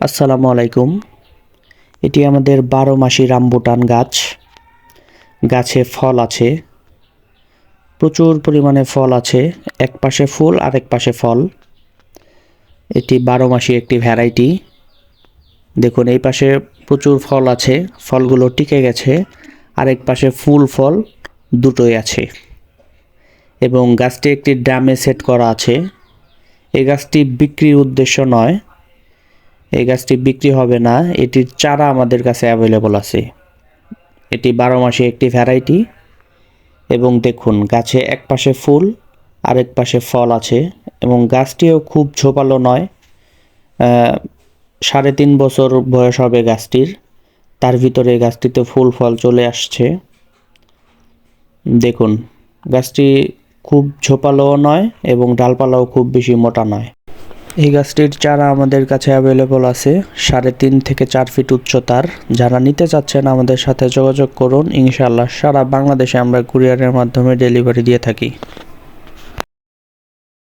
আসসালামু আলাইকুম। এটি আমাদের 12 মাসি রামবুটান গাছ। গাছে ফল আছে, প্রচুর পরিমাণে ফল আছে। এক পাশে ফুল আর এক পাশে ফল। এটি 12 মাসি একটি ভ্যারাইটি। দেখুন এই পাশে প্রচুর ফল আছে, ফলগুলো টিকে গেছে। আরেক পাশে ফুল ফল দুটোই আছে এবং গাছটি একটি ড্রামে সেট করা আছে। এই গাছটি বিক্রির উদ্দেশ্য নয়, এই গাছটি বিক্রি হবে না। এটির চারা আমাদের কাছে অ্যাভেলেবল আছে। এটি 12 মাসি একটি ভ্যারাইটি এবং দেখুন গাছে এক পাশে ফুল আরেক পাশে ফল আছে এবং গাছটিও খুব ঝোপালো নয়। 3.5 বছর বয়স হবে গাছটির, তার ভিতরে গাছটিতে ফুল ফল চলে আসছে। দেখুন গাছটি খুব ঝোপালোও নয় এবং ডালপালাও খুব বেশি মোটা নয়। এই গাছটির চারা আমাদের কাছে অ্যাভেলেবল আছে 3.5 থেকে 4 ফিট উচ্চতার। যারা নিতে চাচ্ছেন আমাদের সাথে যোগাযোগ করুন। ইনশাআল্লাহ সারা বাংলাদেশে আমরা কুরিয়ারের মাধ্যমে ডেলিভারি দিয়ে থাকি।